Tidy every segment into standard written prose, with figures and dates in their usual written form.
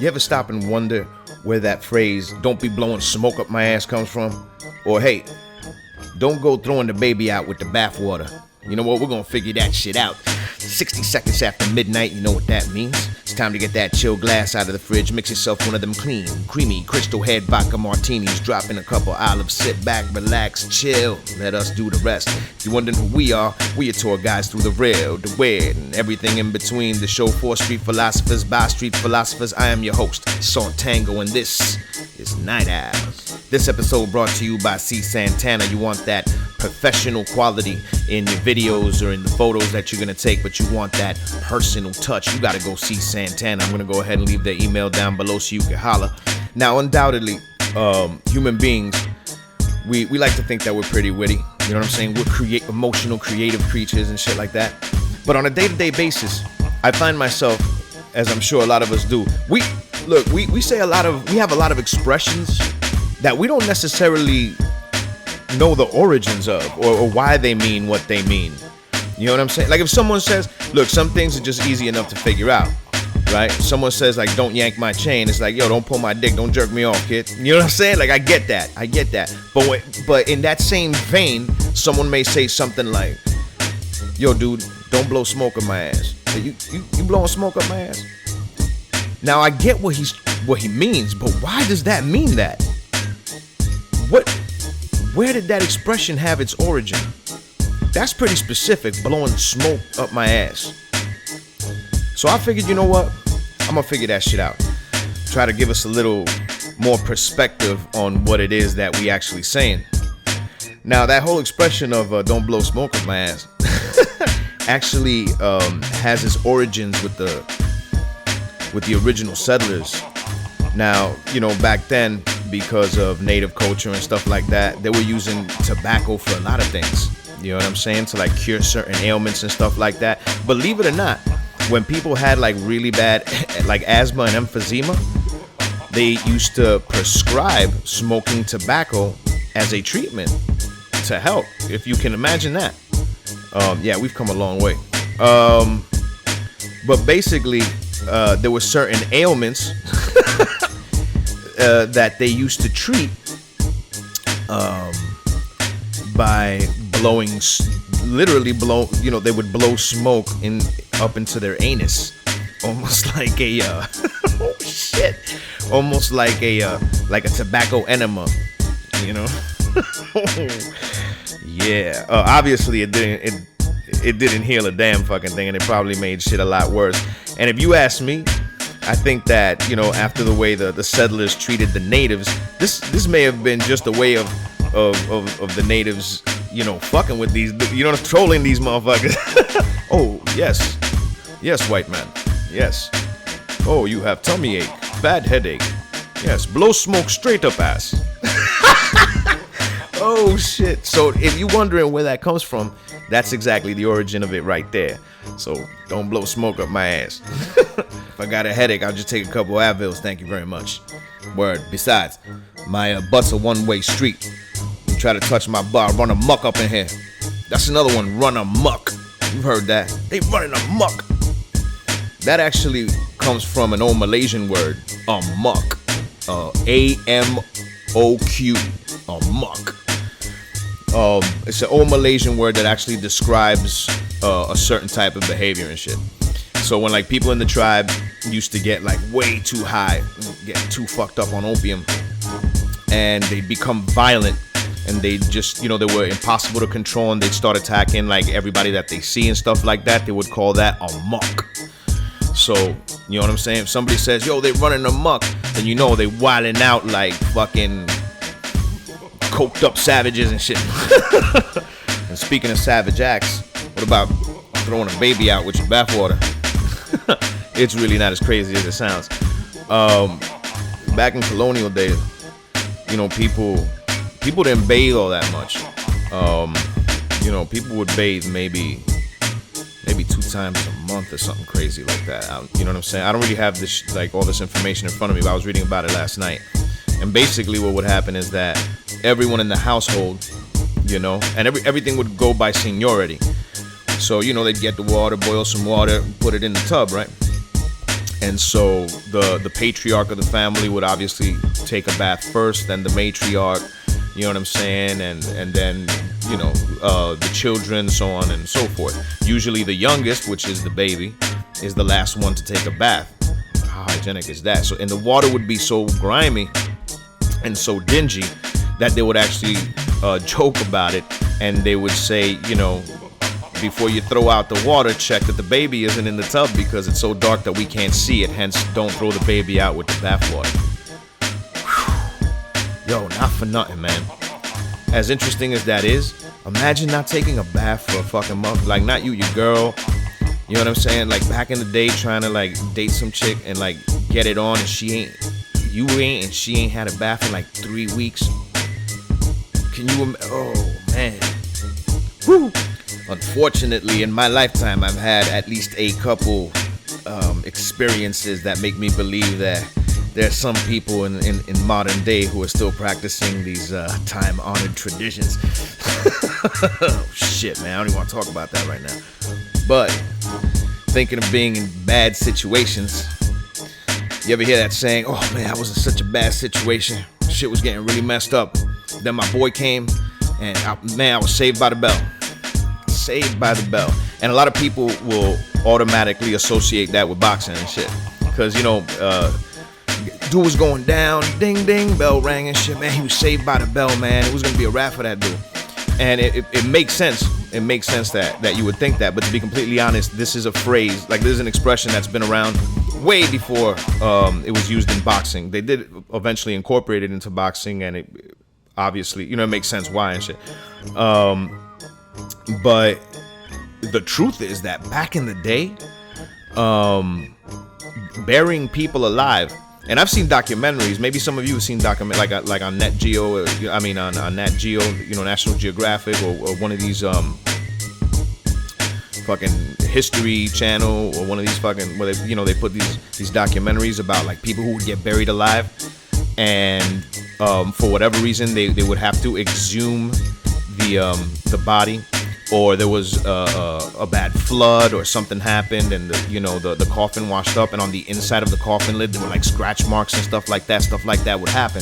You ever stop and wonder where that phrase, "don't be blowing smoke up my ass" comes from? Or, hey, don't go throwing the baby out with the bathwater. You know what? We're gonna figure that shit out. 60 seconds after midnight, you know what that means. It's time to get that chill glass out of the fridge. Mix yourself one of them clean, creamy, crystal head vodka martinis. Drop in a couple olives. Sit back, relax, chill. Let us do the rest. If you're wondering who we are your tour guides through the real, the weird, and everything in between. The show for street philosophers, by street philosophers. I am your host, Saunt Tango, and this is Night Owls. This episode brought to you by Saunt Tango. You want that professional quality in your videos or in the photos that you're gonna take, but you want that personal touch, you gotta go see Saunt Tango. I'm gonna go ahead and leave their email down below so you can holler. Now, undoubtedly, human beings, we like to think that we're pretty witty. You know what I'm saying? We're emotional, creative creatures and shit like that. But on a day-to-day basis, I find myself, as I'm sure a lot of us do, we have a lot of expressions that we don't necessarily know the origins of or why they mean what they mean. You know what I'm saying? Like if someone says, look, some things are just easy enough to figure out, right? Someone says like, don't yank my chain. It's like, yo, don't pull my dick. Don't jerk me off, kid. You know what I'm saying? Like I get that. But in that same vein, someone may say something like, yo, dude, don't blow smoke up my ass. You blowing smoke up my ass? Now I get what he means, but why does that mean that? Where did that expression have its origin? That's pretty specific, blowing smoke up my ass. So I figured, you know what? I'm gonna figure that shit out. Try to give us a little more perspective on what it is that we actually saying. Now, that whole expression of don't blow smoke up my ass actually has its origins with the original settlers. Now, you know, back then, because of native culture and stuff like that, they were using tobacco for a lot of things. You know what I'm saying? To like cure certain ailments and stuff like that. Believe it or not, when people had like really bad like asthma and emphysema, they used to prescribe smoking tobacco as a treatment to help, if you can imagine that. Yeah, we've come a long way. But basically, there were certain ailments that they used to treat by they would blow smoke up into their anus, almost like a oh shit, almost like a tobacco enema, you know. Yeah, obviously it didn't heal a damn fucking thing, and it probably made shit a lot worse. And if you ask me, I think that, you know, after the way the settlers treated the natives, this may have been just a way of the natives, you know, fucking with these, you know, trolling these motherfuckers. Oh, yes, white man, yes. Oh, you have tummy ache, bad headache. Yes, blow smoke straight up ass. Oh shit. So if you're wondering where that comes from, that's exactly the origin of it right there. So don't blow smoke up my ass. If I got a headache, I'll just take a couple Advils. Thank you very much. Word. Besides, my butt's a one-way street. You try to touch my butt, I'll run amok up in here. That's another one, run amok. You've heard that. They running amok. That actually comes from an old Malaysian word, amok. A-M-O-Q. Amok. It's an old Malaysian word that actually describes a certain type of behavior and shit. So when like people in the tribe used to get like way too high, get too fucked up on opium, and they'd become violent, and they just, you know, they were impossible to control, and they'd start attacking like everybody that they see and stuff like that, they would call that amok. So, you know what I'm saying? If somebody says, yo, they running amok, then you know they wilding out like fucking coked up savages and shit. And speaking of savage acts, what about throwing a baby out with your bathwater? It's really not as crazy as it sounds. Back in colonial days, you know, people didn't bathe all that much. You know, people would bathe maybe 2 times a month or something crazy like that. You know what I'm saying? I don't really have this like all this information in front of me, but I was reading about it last night. And basically what would happen is that everyone in the household, you know, and everything would go by seniority. So, you know, they'd get the water, boil some water, put it in the tub, right? And so the patriarch of the family would obviously take a bath first, then the matriarch, you know what I'm saying, and then the children, so on and so forth. Usually the youngest, which is the baby, is the last one to take a bath. How hygienic is that? So, and the water would be so grimy and so dingy that they would actually joke about it, and they would say, before you throw out the water, check that the baby isn't in the tub because it's so dark that we can't see it. Hence, don't throw the baby out with the bath water. Yo, not for nothing, man. As interesting as that is, imagine not taking a bath for a fucking month. Like, not you, your girl. You know what I'm saying? Like, back in the day, trying to like date some chick and like get it on, and you ain't, and she ain't had a bath in like 3 weeks. Can you? Oh man. Woo. Unfortunately, in my lifetime, I've had at least a couple experiences that make me believe that there are some people in modern day who are still practicing these time-honored traditions. Oh, shit, man. I don't even want to talk about that right now. But thinking of being in bad situations, you ever hear that saying, oh, man, I was in such a bad situation. Shit was getting really messed up. Then my boy came, and I was saved by the bell. Saved by the bell. And a lot of people will automatically associate that with boxing and shit. Because, dude was going down, ding ding, bell rang and shit, man. He was saved by the bell, man. It was gonna be a rap for that dude. And it makes sense. It makes sense that you would think that. But to be completely honest, this is a phrase, like this is an expression that's been around way before it was used in boxing. They did eventually incorporate it into boxing, and it obviously, it makes sense why and shit. But the truth is that back in the day, burying people alive, and I've seen documentaries. Maybe some of you have seen documentaries like on Net Geo. On Nat Geo, National Geographic, or one of these fucking History Channel, or one of these fucking where they put these documentaries about like people who would get buried alive, and for whatever reason they would have to exhume the body, or there was a bad flood or something happened, and the coffin washed up, and on the inside of the coffin lid there were like scratch marks and stuff like that would happen.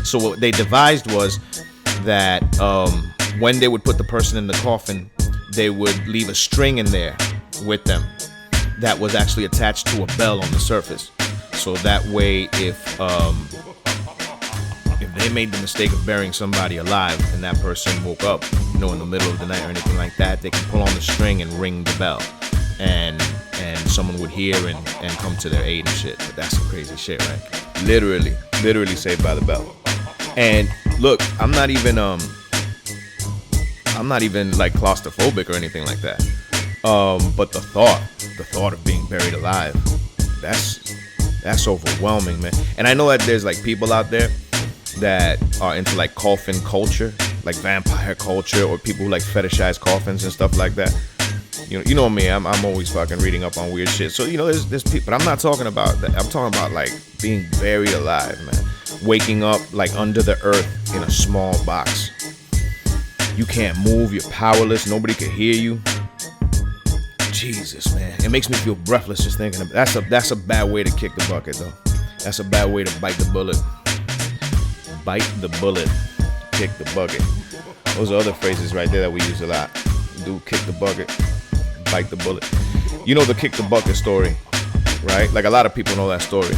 So what they devised was that when they would put the person in the coffin, they would leave a string in there with them that was actually attached to a bell on the surface, so that way if they made the mistake of burying somebody alive and that person woke up, in the middle of the night or anything like that, they can pull on the string and ring the bell, and someone would hear and come to their aid and shit. But that's some crazy shit, right? Literally saved by the bell. And look, I'm not even like claustrophobic or anything like that. But the thought of being buried alive, that's overwhelming, man. And I know that there's like people out there that are into like coffin culture, like vampire culture, or people who like fetishize coffins and stuff like that. You know me, I'm always fucking reading up on weird shit. So there's people, but I'm not talking about that. I'm talking about like being buried alive, man. Waking up like under the earth in a small box. You can't move, you're powerless, nobody can hear you. Jesus, man, it makes me feel breathless just thinking of it. That's a bad way to kick the bucket, though. That's a bad way to bite the bullet. Bite the bullet, kick the bucket. Those are other phrases right there that we use a lot. Do kick the bucket, bite the bullet. The kick the bucket story, right? Like a lot of people know that story.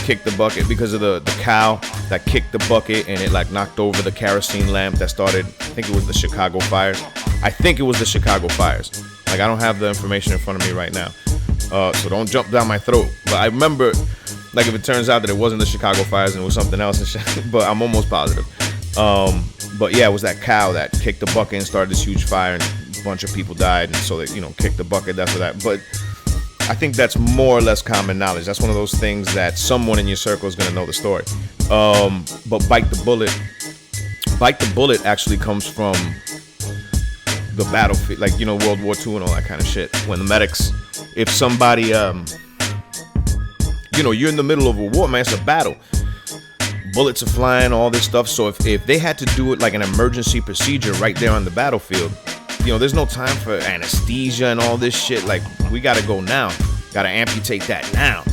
Kick the bucket because of the cow that kicked the bucket and it like knocked over the kerosene lamp that started, I think it was the Chicago fires. Like I don't have the information in front of me right now. So don't jump down my throat. But I remember, like if it turns out that it wasn't the Chicago fires and it was something else and shit, but I'm almost positive. But yeah, it was that cow that kicked the bucket and started this huge fire, and a bunch of people died, and so they, kicked the bucket, that's what that. But I think that's more or less common knowledge. That's one of those things that someone in your circle is gonna know the story. But bite the bullet actually comes from the battlefield, like World War II and all that kind of shit. When the medics, if somebody, you're in the middle of a war, man, it's a battle. Bullets are flying, all this stuff. So if they had to do it like an emergency procedure right there on the battlefield, there's no time for anesthesia and all this shit. Like, we gotta go now. Gotta amputate that now.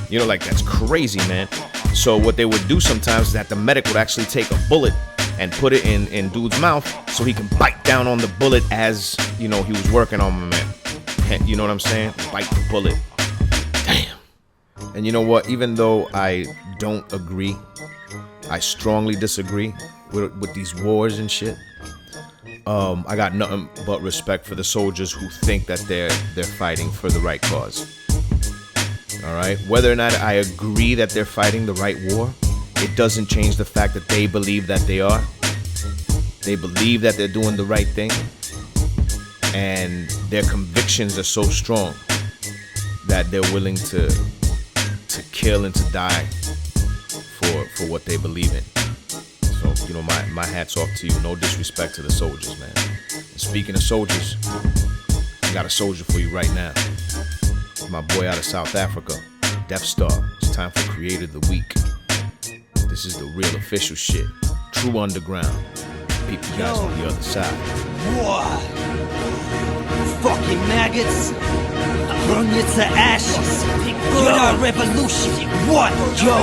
You know, like, that's crazy, man. So what they would do sometimes is that the medic would actually take a bullet and put it in dude's mouth so he can bite down on the bullet as, you know, he was working on my man. You know what I'm saying? Bite the bullet. Damn. And you know what? Even though I don't agree, I strongly disagree with these wars and shit. I got nothing but respect for the soldiers who think that they're fighting for the right cause. All right? Whether or not I agree that they're fighting the right war, it doesn't change the fact that they believe that they are. They believe that they're doing the right thing. And their convictions are so strong that they're willing to kill and to die for what they believe in. So, you know, my hat's off to you. No disrespect to the soldiers, man. And speaking of soldiers, I got a soldier for you right now. My boy out of South Africa, Deathstar. It's time for Creator of the Week. This is the real official shit. True underground. Peep you guys on the other side. What? Fucking maggots. Burn you to ashes. Good our revolution. What? Yo,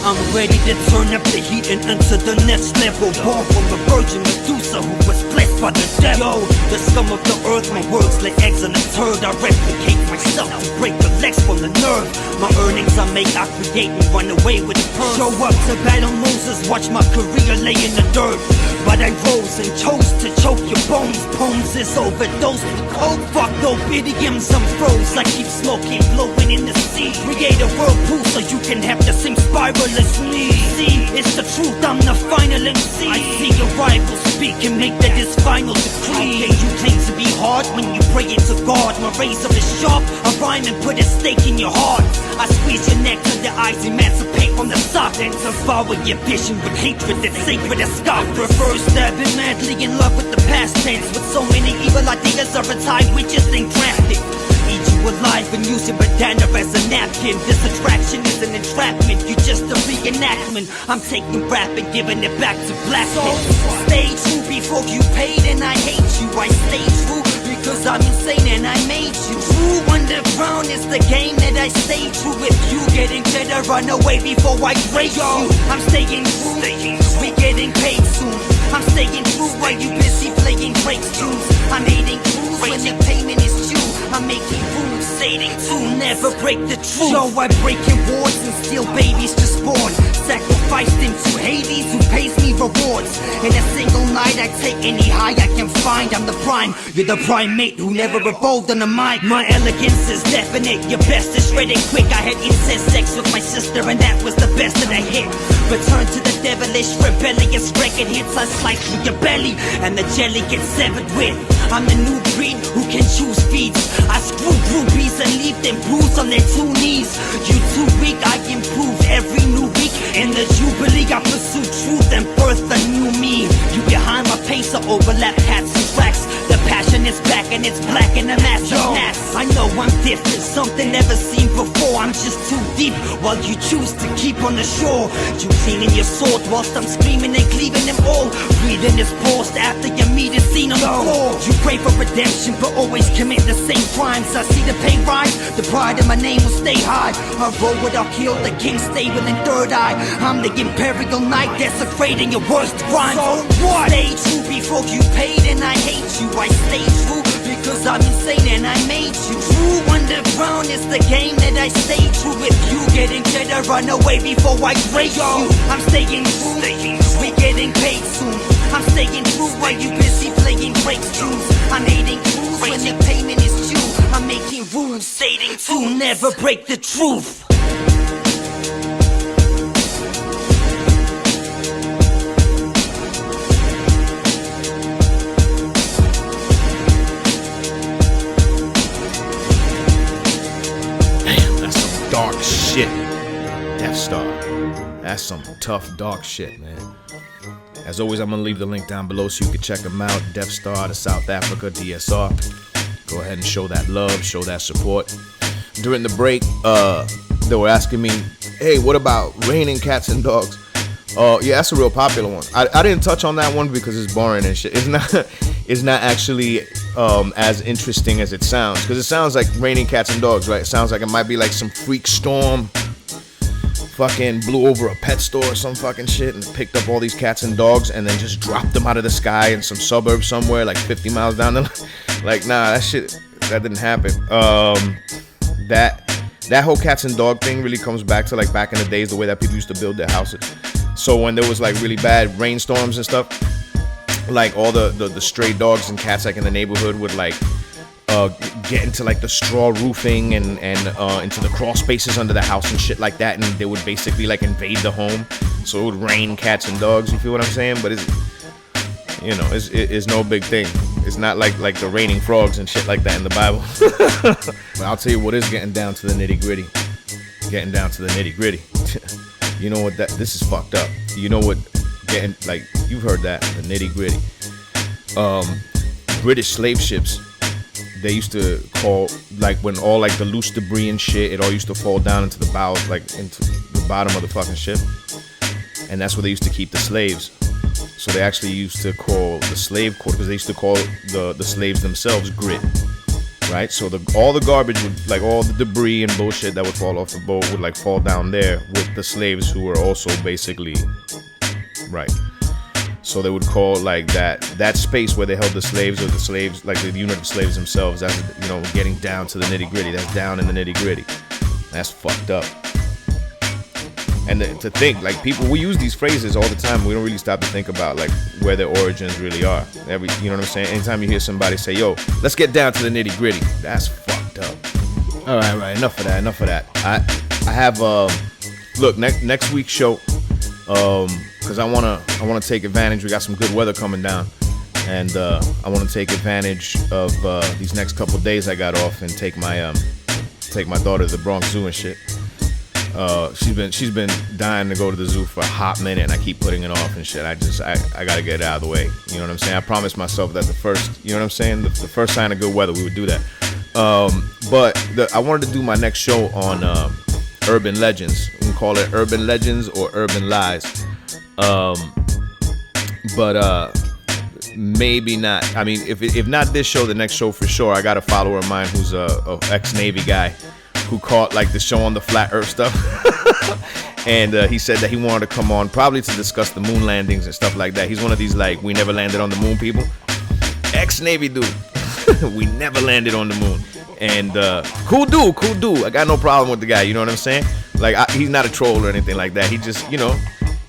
I'm ready to turn up the heat and enter the next level. Born from a virgin Medusa who was blessed by the devil. Yo, the scum of the earth, my words lay eggs on a turd. I replicate myself to break the legs from the nerve. My earnings I make, I create and run away with the purse. Show up to battle Moses, watch my career lay in the dirt. But I rose and chose to choke your bones. Poems is overdosed with coke. Fuck no idioms, I'm froze. I keep smoking, blowing in the sea. Create a whirlpool so you can have the same spiral as me. See, it's the truth, I'm the final MC. I see your rivals speak and make that his final decree. Okay, you claim to be hard when you pray it to God. My razor is sharp, I rhyme and put a stake in your heart. I squeeze your neck till the eyes emancipate from the sock. And devour your vision with hatred that's sacred as God. Prefer stabbing madly in love with the past tense. With so many evil ideas are retired, we just ain't drafted. Eat you alive and use your bandana as a napkin. This attraction is an entrapment, you just a reenactment. I'm taking rap and giving it back to black kids. Stay true before you paid and I hate you. I stay true because I'm insane and I made you. True underground is the game that I stay true. If you getting better, run away before I break you. I'm staying true, we getting paid soon. I'm staying true while you busy playing Drake's tunes. I'm hating crews when the payment is due. I'm making rules, stating to never break the truth. So I break in wars and steal babies to spawn. Sacrifice them to Hades who pays me rewards. In a single night I take any high I can find. I'm the prime, you're the primate who never evolved on the mic. My elegance is definite, your best is shredded quick. I had incest sex with my sister and that was the best that I hit. Return to the devilish, rebellious record hits. I slice through your belly and the jelly gets severed with. I'm the new breed who can choose feeds. I screw groupies and leave them bruised on their 2 knees. You too weak, I improve every new week. In the Jubilee I pursue truth and birth a new me. You behind my pace I overlap hats and tracks. The passion is back and it's black in the mass. I know I'm different, something never seen before. I'm just too deep while you choose to keep on the shore. You cleaning your sword whilst I'm screaming and cleaving them all. Breathing is paused after your meat is seen on the floor. You pray for redemption but always commit the same crimes. I see the pay rise, the pride in my name will stay high. I roll without kill, the king stable in third eye. I'm the imperial knight desecrating your worst crimes. So what? Stay true before you paid and I hate you. I stay true because I'm insane and I made you. True underground is the game that I stay true. If you getting better, run away before I break you. I'm staying true, we getting paid soon. I'm staying true while you busy playing Drake's tunes. I'm hating crews when the payment is due. I'm making rules, stating to never break the truth. Dark shit. Deathstar. That's some tough, dark shit, man. As always, I'm gonna leave the link down below so you can check them out. Deathstar out of South Africa, DSR. Go ahead and show that love, show that support. During the break, they were asking me, hey, what about raining cats and dogs? Yeah, that's a real popular one. I didn't touch on that one because it's boring and shit. It's not actually as interesting as it sounds, because it sounds like raining cats and dogs, right? It sounds like it might be like some freak storm fucking blew over a pet store or some fucking shit and picked up all these cats and dogs and then just dropped them out of the sky in some suburb somewhere like 50 miles down the line. Like, nah, that didn't happen. That whole cats and dog thing really comes back to like back in the days, the way that people used to build their houses. So when there was like really bad rainstorms and stuff, like all the stray dogs and cats like in the neighborhood would like get into like the straw roofing and into the crawl spaces under the house and shit like that, and they would basically like invade the home. So it would rain cats and dogs. You feel what I'm saying? But it's no big thing. It's not like the raining frogs and shit like that in the Bible. But I'll tell you what is getting down to the nitty gritty. Getting down to the nitty gritty. You know what? This is fucked up. You know what? Getting like, you've heard that, the nitty gritty. British slave ships, they used to call, like when all like the loose debris and shit, it all used to fall down into the bowels, like into the bottom of the fucking ship. And that's where they used to keep the slaves. So they actually used to call the slave quarter, because they used to call the slaves themselves grit, right? So all the garbage would, like all the debris and bullshit that would fall off the boat would like fall down there with the slaves who were also basically, right? So they would call like that space where they held the slaves, or the slaves, like the unit of slaves themselves, that's, you know, getting down to the nitty gritty. That's down in the nitty gritty. That's fucked up. And to think, like, people, we use these phrases all the time. We don't really stop to think about, like, where their origins really are. You know what I'm saying? Anytime you hear somebody say, yo, let's get down to the nitty gritty, that's fucked up. All right, enough of that. I have, look, next week's show, because I wanna take advantage. We got some good weather coming down, and I want to take advantage of these next couple days I got off and take my daughter to the Bronx Zoo and shit. She's been dying to go to the zoo for a hot minute, and I keep putting it off and shit. I gotta get it out of the way. You know what I'm saying? I promised myself that the first sign of good weather, we would do that. But I wanted to do my next show on urban legends. We can call it urban legends or urban lies. But maybe not. I mean, if not this show, the next show for sure. I got a follower of mine who's a ex-Navy guy who caught like the show on the flat earth stuff. And he said that he wanted to come on probably to discuss the moon landings and stuff like that. He's one of these like, we never landed on the moon people. Ex-Navy dude. We never landed on the moon. And cool dude. I got no problem with the guy, you know what I'm saying? Like, he's not a troll or anything like that. He just, you know,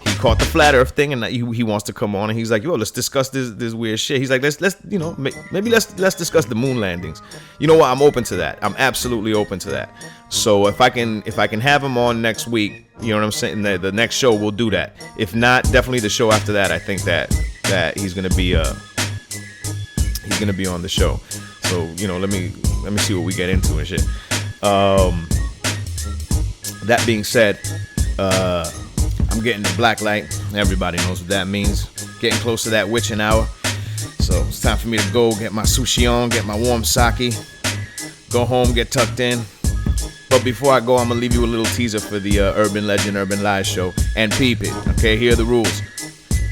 he caught the flat earth thing, and he wants to come on, and he's like, yo, let's discuss this weird shit. He's like, let's you know, maybe let's discuss the moon landings. You know what? I'm open to that. I'm absolutely open to that. So if I can have him on next week, you know what I'm saying, the next show, we'll do that. If not, definitely the show after that. I think that he's gonna be on the show. So, you know, let me see what we get into and shit. That being said, I'm getting the black light. Everybody knows what that means. Getting close to that witching hour. So it's time for me to go get my sushi on, get my warm sake, go home, get tucked in. But before I go, I'm gonna leave you a little teaser for the Urban Legend, Urban Lies show. And peep it, okay? Here are the rules.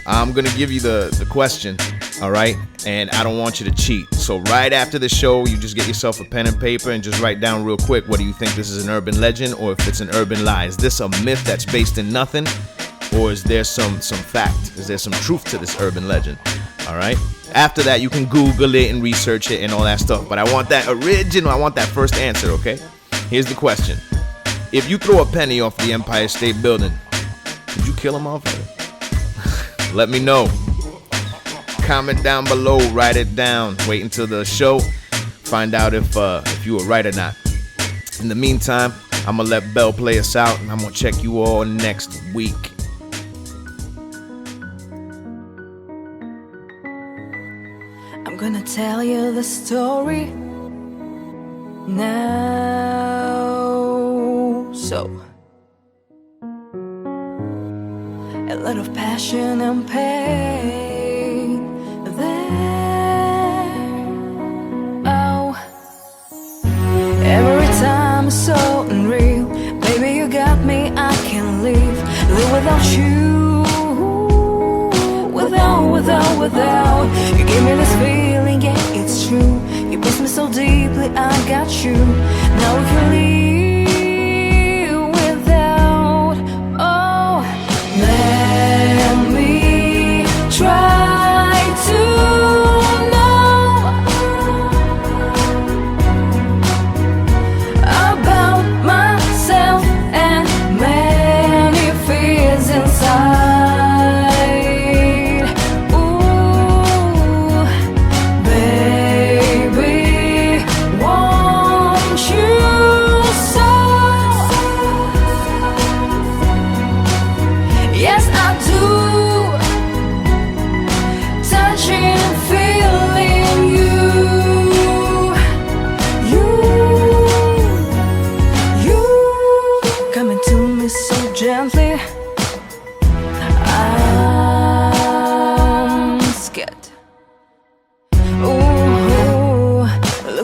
I'm gonna give you the question, all right? And I don't want you to cheat. So right after the show, you just get yourself a pen and paper and just write down real quick, what do you think this is, an urban legend or if it's an urban lie? Is this a myth that's based in nothing, or is there some fact? Is there some truth to this urban legend? All right? After that, you can Google it and research it and all that stuff. But I want that original, I want that first answer, okay? Here's the question. If you throw a penny off the Empire State Building, could you kill a motherfucker? Let me know. Comment down below, write it down. Wait until the show. Find out if you were right or not. In the meantime, I'm gonna let Belle play us out, and I'm gonna check you all next week. I'm gonna tell you the story now. So, a lot of passion and pain there. Oh, every time it's so unreal. Baby, you got me, I can't live without you. Without you give me this feeling, yeah, it's true. You push me so deeply, I got you. Now we can live without.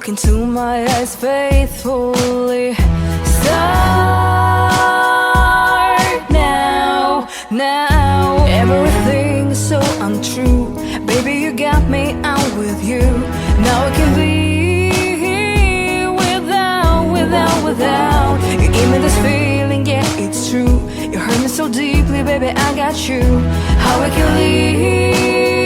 look into my eyes faithfully. Start now, now. Everything's so untrue. Baby, you got me, I'm with you. Now I can be without. You give me this feeling, yeah, it's true. You hurt me so deeply, baby, I got you. How I can live